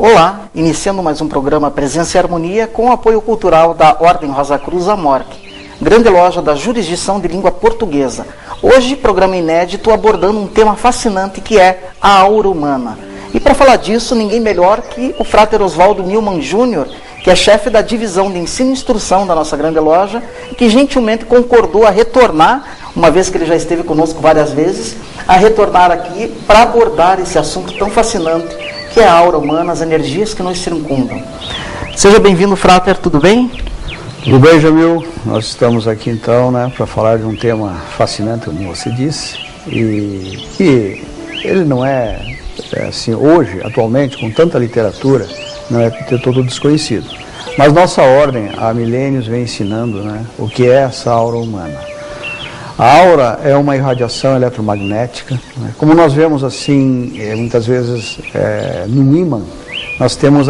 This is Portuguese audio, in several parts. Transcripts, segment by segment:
Olá, iniciando mais um programa Presença e Harmonia com o apoio cultural da Ordem Rosa Cruz Amorque, grande loja da jurisdição de língua portuguesa. Hoje, programa inédito abordando um tema fascinante que é a aura humana. E para falar disso, ninguém melhor que o Frater Oswaldo Newman Jr., que é chefe da divisão de ensino e instrução da nossa grande loja, e que gentilmente concordou a retornar, uma vez que ele já esteve conosco várias vezes, a retornar aqui para abordar esse assunto tão fascinante que é a aura humana, as energias que nos circundam. Seja bem-vindo, Frater, tudo bem? Tudo bem, Jamil? Nós estamos aqui então, para falar de um tema fascinante, como você disse, e que ele não é assim, hoje, atualmente, com tanta literatura, não é todo desconhecido. Mas nossa ordem, há milênios, vem ensinando o que é essa aura humana. A aura é uma irradiação eletromagnética, como nós vemos assim, muitas vezes no ímã, nós temos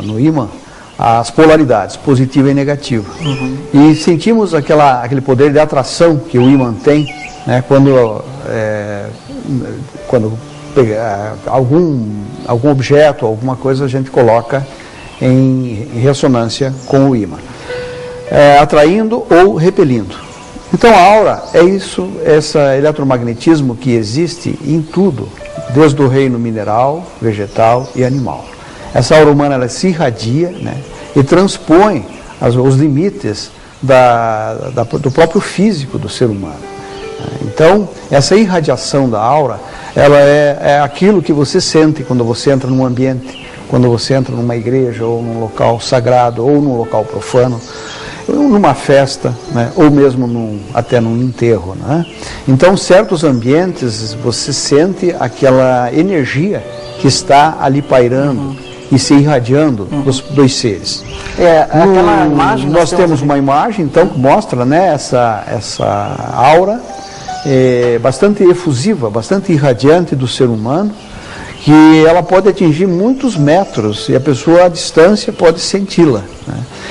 no ímã as polaridades, positiva e negativa. E sentimos aquele poder de atração que o ímã tem, quando algum objeto, alguma coisa a gente coloca em ressonância com o ímã, atraindo ou repelindo. Então a aura é isso, esse eletromagnetismo que existe em tudo, desde o reino mineral, vegetal e animal. Essa aura humana ela se irradia e transpõe os limites do próprio físico do ser humano. Então essa irradiação da aura, ela é aquilo que você sente quando você entra num ambiente, quando você entra numa igreja ou num local sagrado ou num local profano, numa festa, ou mesmo até num enterro. Então, certos ambientes, você sente aquela energia que está ali pairando e se irradiando dos dois seres. Aquela imagem nós temos uma imagem, então, que mostra essa aura bastante efusiva, bastante irradiante do ser humano, que ela pode atingir muitos metros e a pessoa à distância pode senti-la.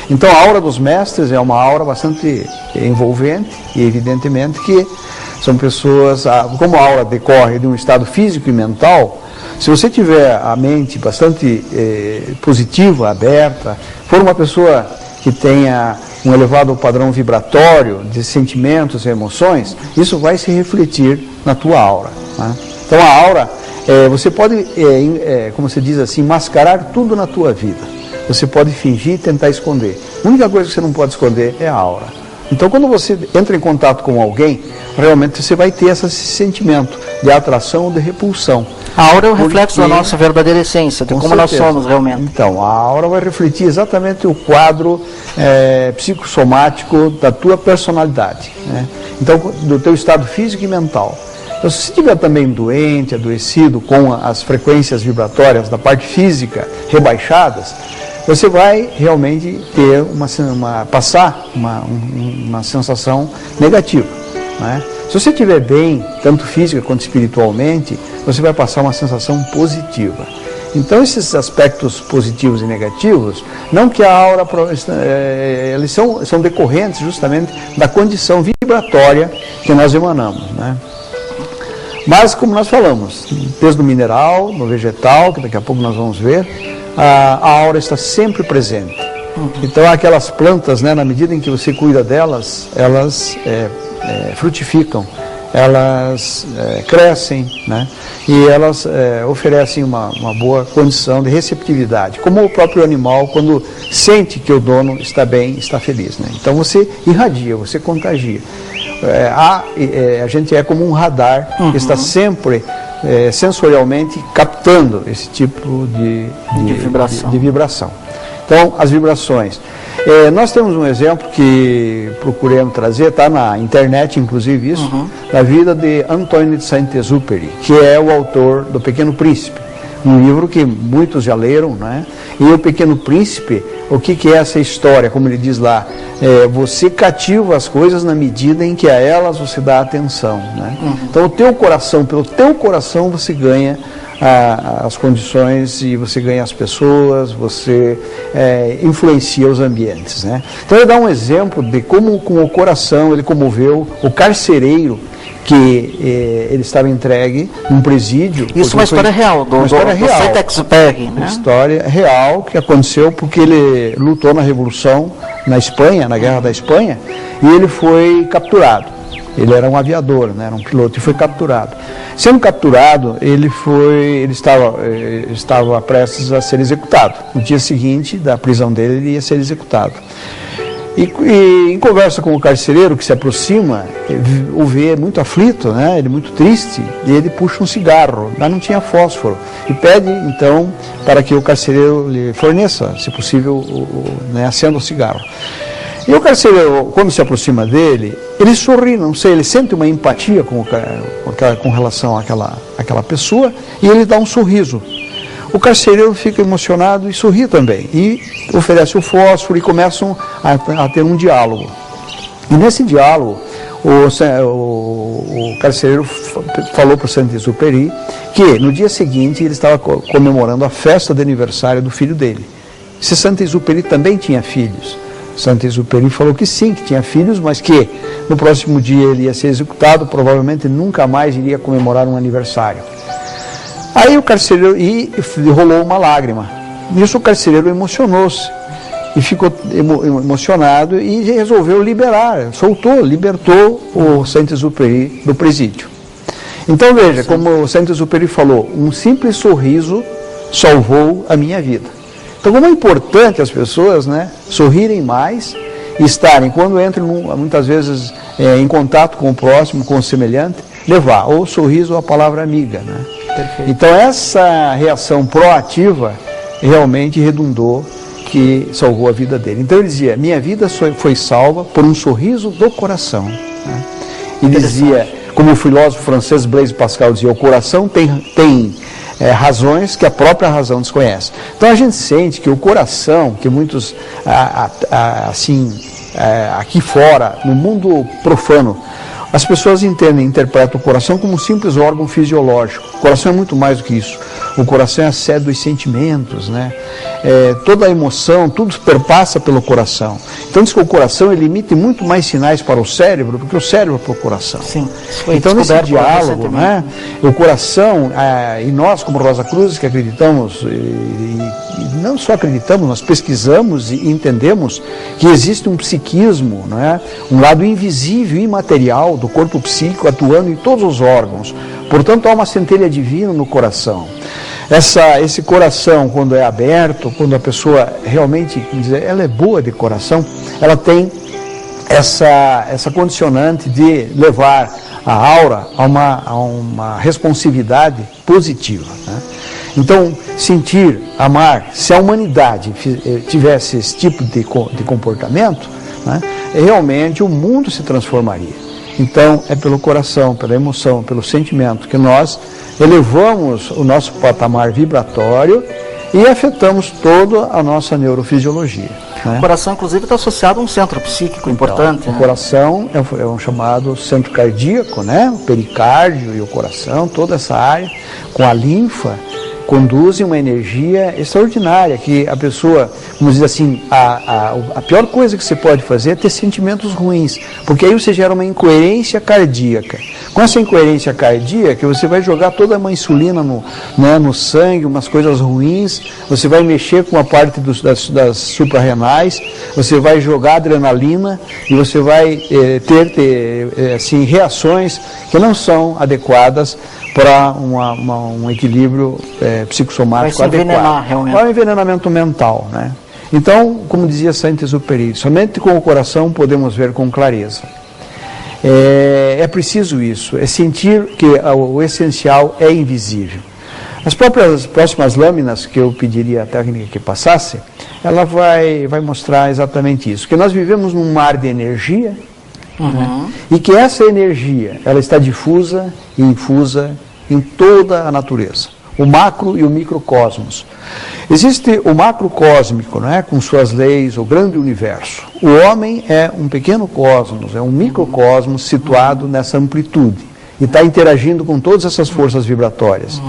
Então a aura dos mestres é uma aura bastante envolvente e evidentemente que são pessoas, como a aura decorre de um estado físico e mental, se você tiver a mente bastante positiva, aberta, for uma pessoa que tenha um elevado padrão vibratório de sentimentos e emoções, isso vai se refletir na tua aura. Então a aura, você pode, como se diz assim, mascarar tudo na tua vida. Você pode fingir e tentar esconder. A única coisa que você não pode esconder é a aura. Então quando você entra em contato com alguém, realmente você vai ter esse sentimento de atração ou de repulsão. A aura é o reflexo da nossa verdadeira essência, de como nós somos realmente. Então, a aura vai refletir exatamente o quadro psicossomático da tua personalidade. Então, do teu estado físico e mental. Então, se você estiver também doente, adoecido, com as frequências vibratórias da parte física rebaixadas, você vai realmente ter passar uma sensação negativa. Se você estiver bem, tanto física quanto espiritualmente, você vai passar uma sensação positiva. Então esses aspectos positivos e negativos, não que a aura, eles são decorrentes justamente da condição vibratória que nós emanamos. Mas como nós falamos, desde o mineral, no vegetal, que daqui a pouco nós vamos ver, a aura está sempre presente. Então aquelas plantas, na medida em que você cuida delas, elas frutificam, elas crescem, e elas oferecem uma boa condição de receptividade, como o próprio animal quando sente que o dono está bem, está feliz. Então você irradia, você contagia. A gente é como um radar que está sempre sensorialmente captando esse tipo de vibração. Então, as vibrações. Nós temos um exemplo que procuremos trazer, está na internet inclusive isso, da vida de Antoine de Saint-Exupéry, que é o autor do Pequeno Príncipe, um livro que muitos já leram, E o Pequeno Príncipe, o que é essa história? Como ele diz lá, você cativa as coisas na medida em que a elas você dá atenção. Então, pelo teu coração você ganha as condições e você ganha as pessoas, você influencia os ambientes. Então ele dá um exemplo de como com o coração ele comoveu o carcereiro que ele estava entregue num presídio. Isso é uma história real, do Saint-Exupéry, né? Uma história real que aconteceu porque ele lutou na Revolução na Espanha, na Guerra da Espanha, e ele foi capturado. Ele era um aviador, né? Era um piloto, e foi capturado. Sendo capturado, ele estava prestes a ser executado. No dia seguinte da prisão dele, ele ia ser executado. E em conversa com o carcereiro que se aproxima, o vê muito aflito, né? Ele muito triste, e ele puxa um cigarro, mas não tinha fósforo, e pede então para que o carcereiro lhe forneça, se possível, acenda o cigarro. E o carcereiro, quando se aproxima dele, ele sorri, não sei, ele sente uma empatia com relação àquela pessoa, e ele dá um sorriso. O carcereiro fica emocionado e sorri também, e oferece o fósforo e começam a ter um diálogo. E nesse diálogo, o carcereiro falou para o Saint-Exupéry que no dia seguinte ele estava comemorando a festa de aniversário do filho dele. Se Saint-Exupéry também tinha filhos. Saint-Exupéry falou que sim, que tinha filhos, mas que no próximo dia ele ia ser executado, provavelmente nunca mais iria comemorar um aniversário. Aí o carcereiro, e rolou uma lágrima. Nisso o carcereiro emocionou-se e ficou emocionado e resolveu libertou o Saint-Exupéry do presídio. Então veja, como o Saint-Exupéry falou, um simples sorriso salvou a minha vida. Então como é importante as pessoas, né, sorrirem mais e estarem, quando entram muitas vezes em contato com o próximo, com o semelhante, levar ou o sorriso ou a palavra amiga, né? Perfeito. Então essa reação proativa realmente redundou que salvou a vida dele. Então ele dizia, minha vida foi salva por um sorriso do coração, né? E dizia, como o filósofo francês Blaise Pascal dizia, o coração tem razões que a própria razão desconhece. Então a gente sente que o coração, que muitos aqui fora, no mundo profano, as pessoas interpretam o coração como um simples órgão fisiológico. O coração é muito mais do que isso. O coração é a sede dos sentimentos, né? Toda a emoção, tudo perpassa pelo coração. Então diz que o coração ele emite muito mais sinais para o cérebro do que o cérebro para o coração. Sim. Então nesse diálogo, né, o coração, e nós como Rosa Cruz que acreditamos, e não só acreditamos, nós pesquisamos e entendemos que existe um psiquismo, né, um lado invisível e imaterial do corpo psíquico atuando em todos os órgãos. Portanto, há uma centelha divina no coração. Esse coração, quando é aberto, quando a pessoa realmente, ela é boa de coração, ela tem essa condicionante de levar a aura a uma responsividade positiva, né? Então, sentir, amar, se a humanidade tivesse esse tipo de comportamento, né, realmente o mundo se transformaria. Então, é pelo coração, pela emoção, pelo sentimento que nós elevamos o nosso patamar vibratório e afetamos toda a nossa neurofisiologia, né? O coração, inclusive, está associado a um centro psíquico importante. Então, o coração é um chamado centro cardíaco, né? O pericárdio e o coração, toda essa área, com a linfa, conduzem uma energia extraordinária, que a pessoa, vamos dizer assim, a pior coisa que você pode fazer é ter sentimentos ruins, porque aí você gera uma incoerência cardíaca. Com essa incoerência cardíaca, você vai jogar toda uma insulina no sangue, umas coisas ruins, você vai mexer com a parte das suprarrenais, você vai jogar adrenalina e você vai ter assim, reações que não são adequadas para um equilíbrio psicossomático adequado. É um envenenamento mental, né? Então, como dizia Saint-Exupéry, somente com o coração podemos ver com clareza. É preciso isso, é sentir que o essencial é invisível. As próximas lâminas que eu pediria à técnica que passasse, ela vai mostrar exatamente isso, que nós vivemos num mar de energia, né? E que essa energia ela está difusa e infusa em toda a natureza, o macro e o microcosmos. Existe o macrocósmico, né, com suas leis, o grande universo. O homem é um pequeno cosmos, é um microcosmos situado nessa amplitude e está interagindo com todas essas forças vibratórias.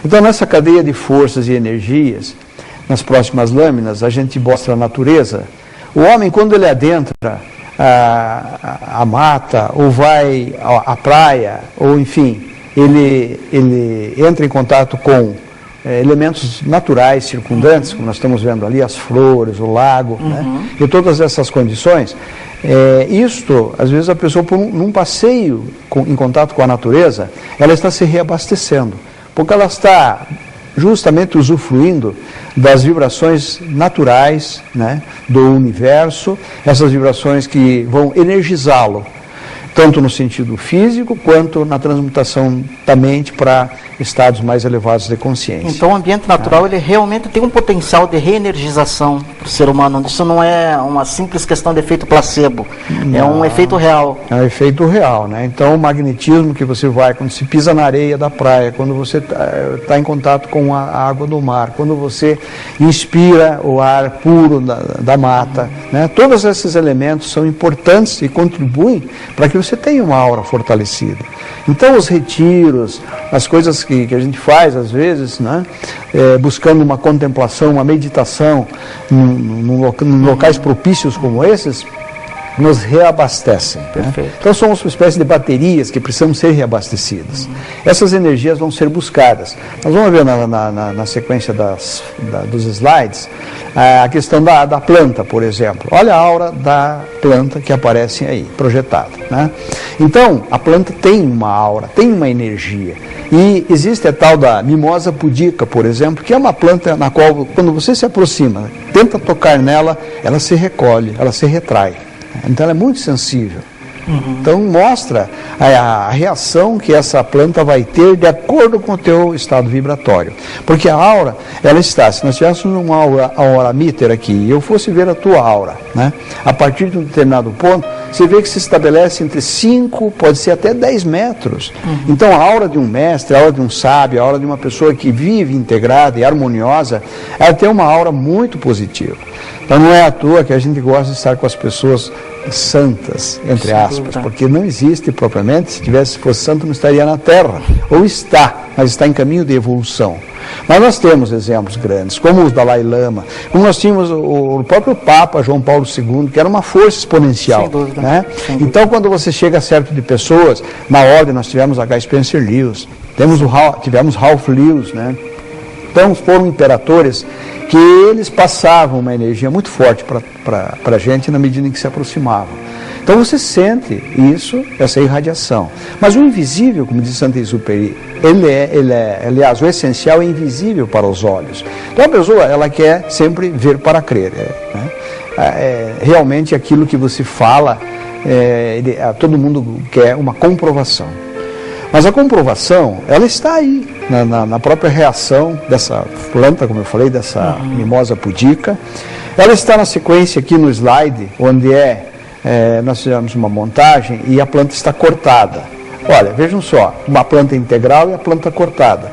Então, nessa cadeia de forças e energias, nas próximas lâminas, a gente mostra a natureza. O homem, quando ele adentra a mata, ou vai à praia, ou enfim, ele entra em contato com elementos naturais circundantes, como nós estamos vendo ali, as flores, o lago, né? E todas essas condições, isto, às vezes a pessoa, num passeio em contato com a natureza, ela está se reabastecendo, porque ela está justamente usufruindo das vibrações naturais, né, do universo, essas vibrações que vão energizá-lo, tanto no sentido físico, quanto na transmutação da mente para estados mais elevados de consciência. Então o ambiente natural ele realmente tem um potencial de reenergização para o ser humano. Isso não é uma simples questão de efeito placebo, é um efeito real. É um efeito real, né? Então o magnetismo que você vai, quando se pisa na areia da praia, quando você está em contato com a água do mar, quando você inspira o ar puro da mata, né? Todos esses elementos são importantes e contribuem para que você tenha uma aura fortalecida. Então os retiros, as coisas que a gente faz às vezes, né, buscando uma contemplação, uma meditação, em locais propícios como esses, nos reabastecem. Né? Então somos uma espécie de baterias que precisam ser reabastecidas. Essas energias vão ser buscadas. Nós vamos ver na sequência dos slides a questão da planta, por exemplo. Olha a aura da planta que aparece aí, projetada. Né? Então, a planta tem uma aura, tem uma energia. E existe a tal da mimosa pudica, por exemplo, que é uma planta na qual, quando você se aproxima, tenta tocar nela, ela se recolhe, ela se retrai. Então ela é muito sensível. Então mostra a reação que essa planta vai ter de acordo com o teu estado vibratório. Porque a aura, ela está, se nós tivéssemos uma aura meter aqui, e eu fosse ver a tua aura, né, a partir de um determinado ponto, você vê que se estabelece entre 5, pode ser até 10 metros. Então a aura de um mestre, a aura de um sábio, a aura de uma pessoa que vive integrada e harmoniosa, ela tem uma aura muito positiva. Então não é à toa que a gente gosta de estar com as pessoas santas, entre aspas, porque não existe propriamente, se fosse santo não estaria na Terra, ou está, mas está em caminho de evolução. Mas nós temos exemplos grandes, como o Dalai Lama, como nós tínhamos o próprio Papa João Paulo II, que era uma força exponencial. Sem dúvida, né? Sem dúvida. Então quando você chega a certo de pessoas, na ordem nós tivemos H. Spencer Lewis, tivemos Ralph Lewis, né? Então foram imperadores que eles passavam uma energia muito forte para a gente na medida em que se aproximavam. Então você sente isso, essa irradiação. Mas o invisível, como diz Saint-Exupéry, aliás, o essencial é invisível para os olhos. Então a pessoa, ela quer sempre ver para crer. Né? Realmente aquilo que você fala, todo mundo quer uma comprovação. Mas a comprovação, ela está aí, na própria reação dessa planta, como eu falei, dessa mimosa pudica. Ela está na sequência aqui no slide, onde nós fizemos uma montagem e a planta está cortada. Olha, vejam só, uma planta integral e a planta cortada.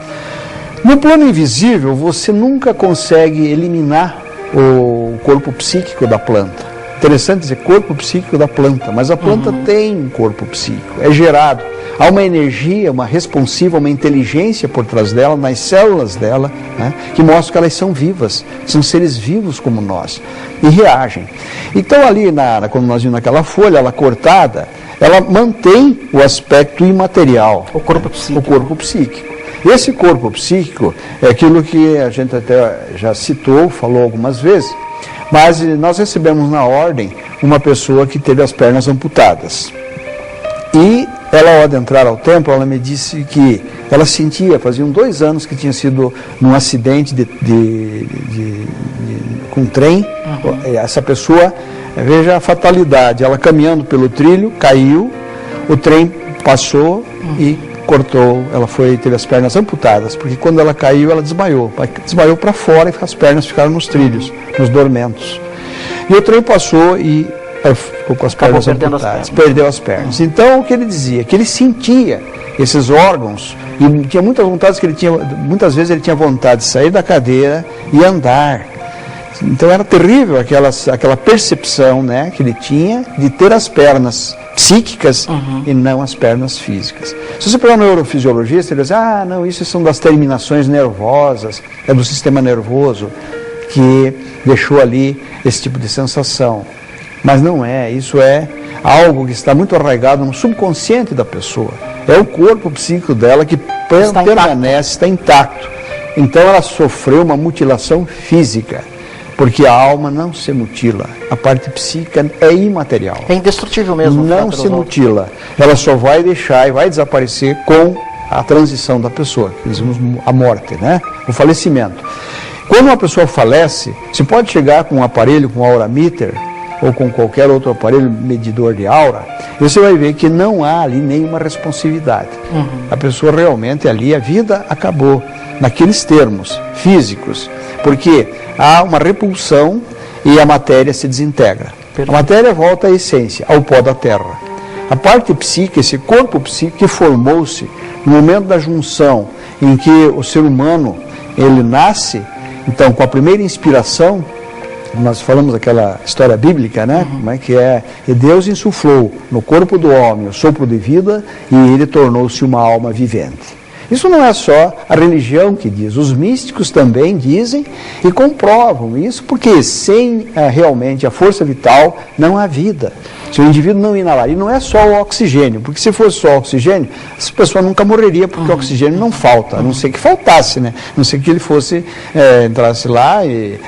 No plano invisível, você nunca consegue eliminar o corpo psíquico da planta. Interessante dizer corpo psíquico da planta, mas a planta tem um corpo psíquico, é gerado. Há uma energia, uma responsiva, uma inteligência por trás dela, nas células dela, né, que mostra que elas são vivas, são seres vivos como nós, e reagem. Então ali, quando nós vimos naquela folha, ela cortada, ela mantém o aspecto imaterial. O corpo psíquico. O corpo psíquico. Esse corpo psíquico é aquilo que a gente até já citou, falou algumas vezes, mas nós recebemos na ordem uma pessoa que teve as pernas amputadas. E ela, ao adentrar ao templo, ela me disse que ela sentia, faziam 2 anos que tinha sido num acidente com trem. Essa pessoa, veja a fatalidade, ela caminhando pelo trilho, caiu, o trem passou e cortou, ela teve as pernas amputadas, porque quando ela caiu, ela desmaiou para fora e as pernas ficaram nos trilhos, nos dormentos. E o trem passou e ela ficou com as pernas amputadas, perdeu as pernas. Então, o que ele dizia? Que ele sentia esses órgãos e tinha muitas vontades muitas vezes ele tinha vontade de sair da cadeira e andar. Então era terrível aquela percepção, né, que ele tinha de ter as pernas psíquicas e não as pernas físicas. Se você pegar um neurofisiologista, ele diz, não, isso são das terminações nervosas, é do sistema nervoso que deixou ali esse tipo de sensação. Mas não é, isso é algo que está muito arraigado no subconsciente da pessoa. É o corpo psíquico dela que permanece, está intacto. Então ela sofreu uma mutilação física, porque a alma não se mutila. A parte psíquica é imaterial. É indestrutível mesmo. Não se mutila. Ela só vai deixar e vai desaparecer com a transição da pessoa, que dizemos a morte, né? O falecimento. Quando uma pessoa falece, se pode chegar com um aparelho, com um aurameter, ou com qualquer outro aparelho medidor de aura, você vai ver que não há ali nenhuma responsividade. A pessoa realmente ali, a vida acabou, naqueles termos físicos, porque há uma repulsão e a matéria se desintegra. A matéria volta à essência, ao pó da terra. A parte psíquica, esse corpo psíquico que formou-se no momento da junção em que o ser humano, ele nasce, então com a primeira inspiração, nós falamos daquela história bíblica, né? Como é que é? E Deus insuflou no corpo do homem o sopro de vida e ele tornou-se uma alma vivente. Isso não é só a religião que diz, os místicos também dizem e comprovam isso, porque sem realmente a força vital não há vida. Se o indivíduo não inalar, e não é só o oxigênio, porque se fosse só o oxigênio, essa pessoa nunca morreria, porque o oxigênio não falta, a não ser que faltasse, né? A não ser que ele fosse, entrasse lá e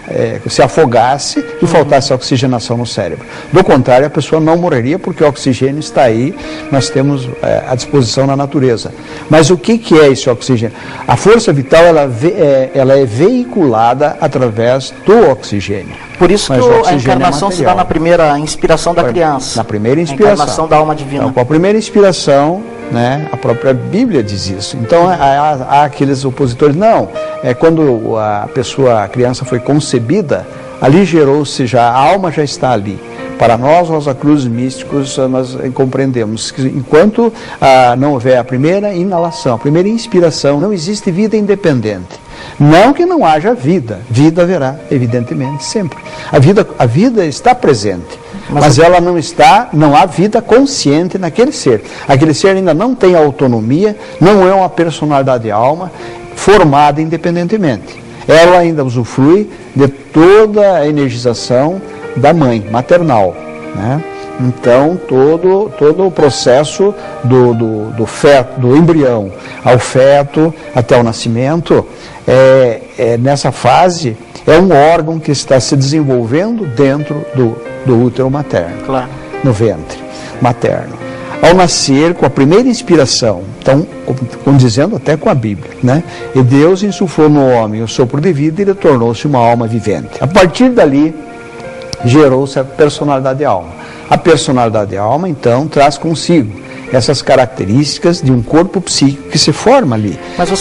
se afogasse e faltasse oxigenação no cérebro. Do contrário, a pessoa não morreria, porque o oxigênio está aí, nós temos à disposição na natureza. Mas o que é esse oxigênio? A força vital, ela é veiculada através do oxigênio. Por isso que a encarnação se dá na primeira inspiração da criança. Na primeira inspiração. A encarnação da alma divina. Então, com a primeira inspiração, né, a própria Bíblia diz isso. Então, há aqueles opositores, não, quando a criança foi concebida, ali gerou-se já, a alma já está ali. Para nós, Rosa Cruz místicos, nós compreendemos que enquanto não houver a primeira inalação, a primeira inspiração, não existe vida independente. Não que não haja vida, vida haverá, evidentemente, sempre. A vida está presente, mas ela não há vida consciente naquele ser. Aquele ser ainda não tem autonomia, não é uma personalidade de alma formada independentemente. Ela ainda usufrui de toda a energização da mãe, maternal, né? Então, todo o processo do feto, do embrião ao feto, até o nascimento, nessa fase, é um órgão que está se desenvolvendo dentro do útero materno, claro, no ventre materno. Ao nascer, com a primeira inspiração, então, condizendo até com a Bíblia, né? E Deus insuflou no homem o sopro de vida e ele tornou-se uma alma vivente. A partir dali, gerou-se a personalidade de alma. A personalidade de alma, então, traz consigo essas características de um corpo psíquico que se forma ali,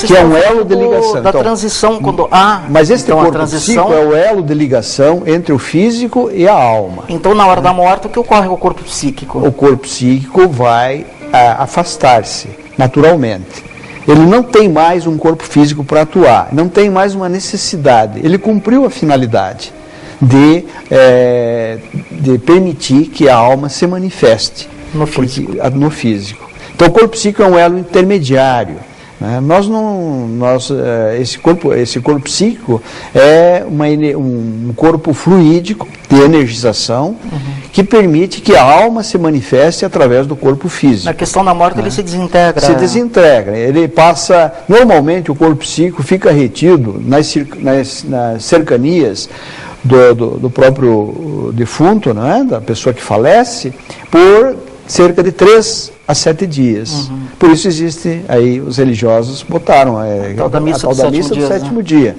que é um elo de ligação. Da transição, quando há... Mas este corpo psíquico é o elo de ligação entre o físico e a alma. Então, na hora da morte, o que ocorre com o corpo psíquico? O corpo psíquico vai afastar-se, naturalmente. Ele não tem mais um corpo físico para atuar, não tem mais uma necessidade. Ele cumpriu a finalidade de permitir que a alma se manifeste no físico. Então o corpo psíquico é um elo intermediário, né? Esse corpo psíquico é um corpo fluídico de energização que permite que a alma se manifeste através do corpo físico. Na questão da morte, ele se desintegra. Se desintegra. Ele passa... Normalmente o corpo psíquico fica retido nas cercanias do próprio defunto, né, da pessoa que falece, por cerca de 3 a 7 dias. Por isso existe, aí os religiosos botaram a tal da missa do sétimo dia.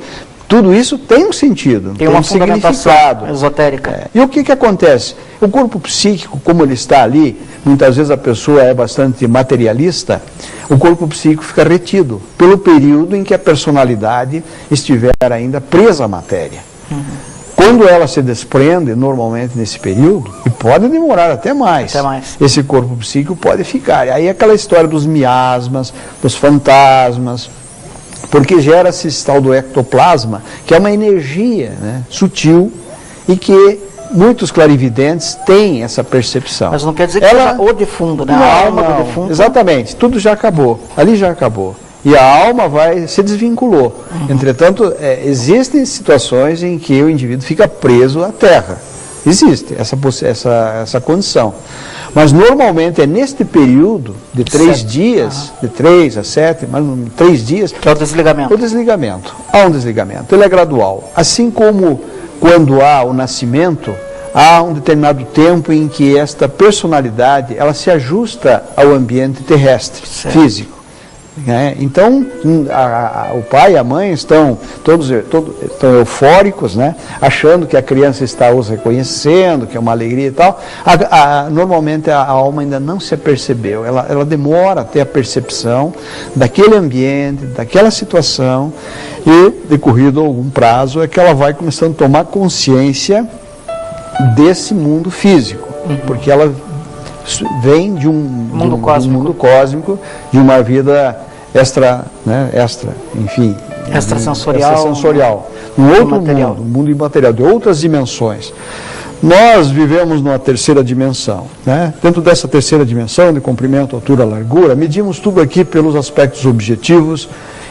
Tudo isso tem um sentido, tem um significado esotérica. E o que acontece? O corpo psíquico, como ele está ali, muitas vezes a pessoa é bastante materialista, o corpo psíquico fica retido pelo período em que a personalidade estiver ainda presa à matéria. Quando ela se desprende, normalmente nesse período, e pode demorar até mais, esse corpo psíquico pode ficar. Aí aquela história dos miasmas, dos fantasmas, porque gera-se esse tal do ectoplasma, que é uma energia, né, sutil, e que muitos clarividentes têm essa percepção. Mas não quer dizer que seja o defunto, né? A alma do defunto. Exatamente, tudo já acabou, ali já acabou. E a alma se desvinculou. Entretanto, existem situações em que o indivíduo fica preso à terra. Existe essa condição. Mas normalmente é neste período de 3 dias, de 3 a 7, mas 3 dias... Que é o desligamento. O desligamento. Há um desligamento. Ele é gradual. Assim como quando há o nascimento, há um determinado tempo em que esta personalidade ela se ajusta ao ambiente terrestre, físico. Então, o pai e a mãe estão todos estão eufóricos, né? Achando que a criança está os reconhecendo, que é uma alegria e tal. Normalmente a alma ainda não se apercebeu, ela demora a ter a percepção daquele ambiente, daquela situação, e decorrido algum prazo é que ela vai começando a tomar consciência desse mundo físico, porque ela vem de um mundo cósmico, de uma vida extrasensorial, um outro mundo, um mundo imaterial, de outras dimensões. Nós vivemos numa terceira dimensão, né? Dentro dessa terceira dimensão, de comprimento, altura, largura, medimos tudo aqui pelos aspectos objetivos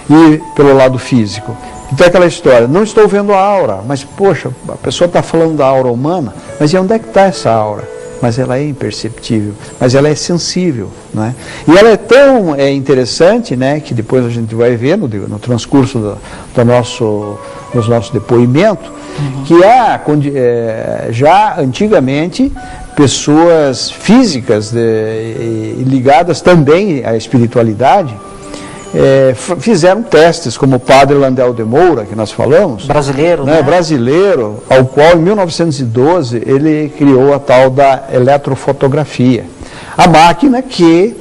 e pelo lado físico. Então é aquela história, não estou vendo a aura, mas poxa, a pessoa está falando da aura humana, mas e onde é que está essa aura? Mas ela é imperceptível, mas ela é sensível, né? E ela é tão interessante, né, que depois a gente vai ver no transcurso do nosso depoimento, que há já antigamente pessoas físicas ligadas também à espiritualidade, fizeram testes, como o padre Landel de Moura, que nós falamos. Brasileiro, né? Brasileiro, ao qual em 1912 ele criou a tal da eletrofotografia. A máquina que,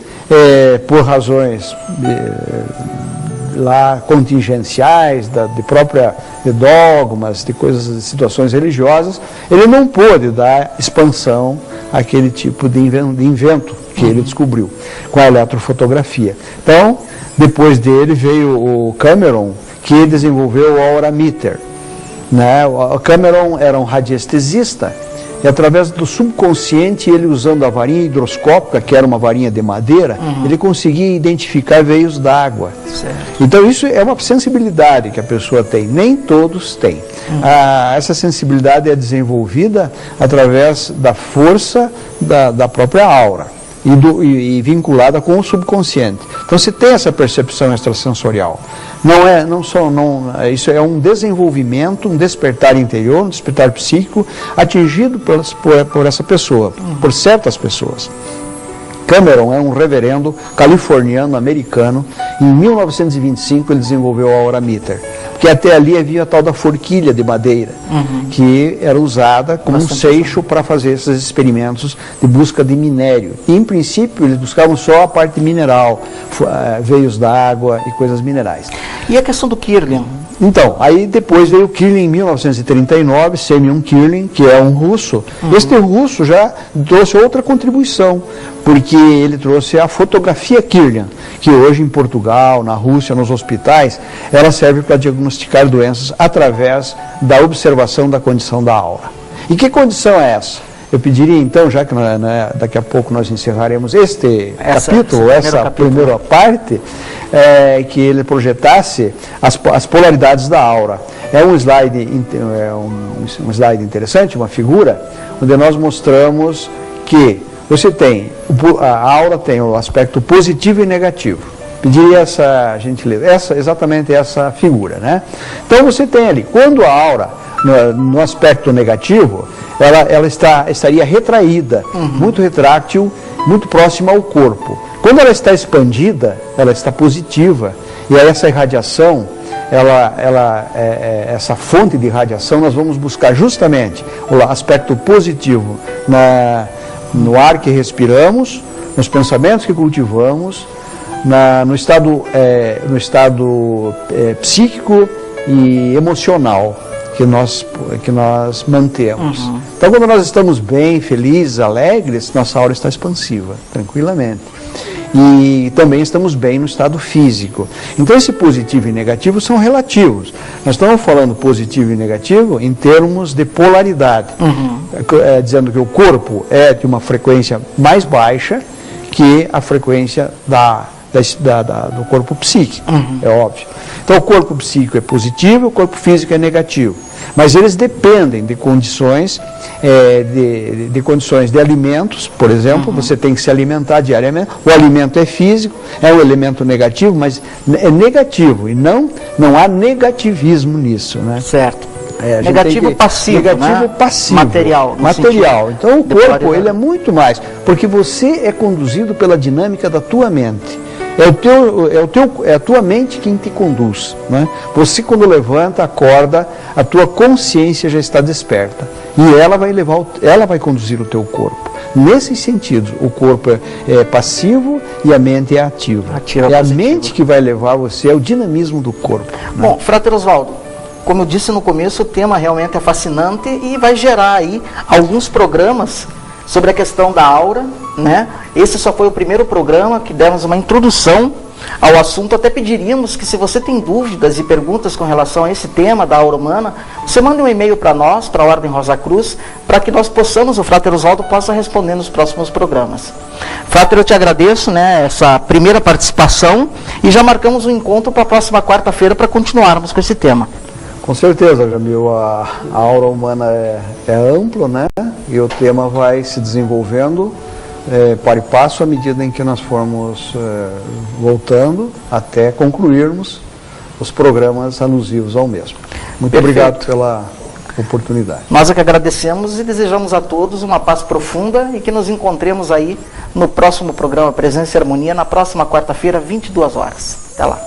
por razões lá contingenciais, de dogmas, de coisas, de situações religiosas, ele não pôde dar expansão àquele tipo de invento que ele descobriu, com a eletrofotografia. Então, depois dele veio o Cameron, que desenvolveu o aurameter, né? O Cameron era um radiestesista, e através do subconsciente, ele usando a varinha hidroscópica, que era uma varinha de madeira, ele conseguia identificar veios d'água. Então isso é uma sensibilidade que a pessoa tem, nem todos têm. Essa sensibilidade é desenvolvida através da força da própria aura. E vinculada com o subconsciente. Então se tem essa percepção extrasensorial. Isso é um desenvolvimento, um despertar interior, um despertar psíquico atingido por essa pessoa, por certas pessoas. Cameron é um reverendo californiano americano. Em 1925 ele desenvolveu a aurameter, porque até ali havia a tal da forquilha de madeira, que era usada como um seixo para fazer esses experimentos de busca de minério. E, em princípio, eles buscavam só a parte mineral, veios d'água e coisas minerais. E a questão do Kirlian? Então, aí depois veio o Kirlian em 1939, Semyon Kirlian, que é um russo. Este russo já trouxe outra contribuição, porque ele trouxe a fotografia Kirlian, que hoje em Portugal, na Rússia, nos hospitais, ela serve para diagnosticar doenças através da observação da condição da aura. E que condição é essa? Eu pediria então, já que daqui a pouco nós encerraremos essa primeira parte, que ele projetasse as polaridades da aura. É um slide interessante, uma figura, onde nós mostramos que você tem, a aura tem o aspecto positivo e negativo. Pediria essa gentileza, exatamente essa figura, né? Então você tem ali, quando a aura, no aspecto negativo, ela estaria retraída, muito retrátil, muito próxima ao corpo. Quando ela está expandida, ela está positiva, e essa irradiação, essa fonte de irradiação, nós vamos buscar justamente o aspecto positivo no ar que respiramos, nos pensamentos que cultivamos, no estado psíquico e emocional que nós mantemos. Então, quando nós estamos bem, felizes, alegres, nossa aura está expansiva, tranquilamente. E também estamos bem no estado físico. Então, esse positivo e negativo são relativos. Nós estamos falando positivo e negativo em termos de polaridade, dizendo que o corpo é de uma frequência mais baixa que a frequência da do corpo psíquico, é óbvio. Então o corpo psíquico é positivo, o corpo físico é negativo. Mas eles dependem de condições, de condições de alimentos, por exemplo, você tem que se alimentar diariamente. O alimento é físico, é um elemento negativo, mas é negativo e não há negativismo nisso, né? Certo. Negativo passivo, negativo né? passivo, material. Então o corpo ele é muito mais, porque você é conduzido pela dinâmica da tua mente. É a tua mente quem te conduz, né? Você quando levanta, acorda, a tua consciência já está desperta e ela vai conduzir o teu corpo. Nesses sentidos, o corpo é passivo e a mente é ativa. É a mente que vai levar você ao dinamismo do corpo. Né? Bom, Frater Oswaldo, como eu disse no começo, o tema realmente é fascinante e vai gerar aí alguns programas sobre a questão da aura, né? Esse só foi o primeiro programa que demos uma introdução ao assunto. Até pediríamos que, se você tem dúvidas e perguntas com relação a esse tema da aura humana, você mande um e-mail para nós, para a Ordem Rosa Cruz, para que nós possamos, o Frater Oswaldo possa responder nos próximos programas. Frater, eu te agradeço, né, essa primeira participação e já marcamos um encontro para a próxima quarta-feira para continuarmos com esse tema. Com certeza, Jamil, a aura humana é amplo, né? E o tema vai se desenvolvendo para e passo à medida em que nós formos voltando até concluirmos os programas alusivos ao mesmo. Muito Perfeito. Obrigado pela oportunidade. Nós é que agradecemos e desejamos a todos uma paz profunda e que nos encontremos aí no próximo programa Presença e Harmonia, na próxima quarta-feira, 22 horas. Até lá.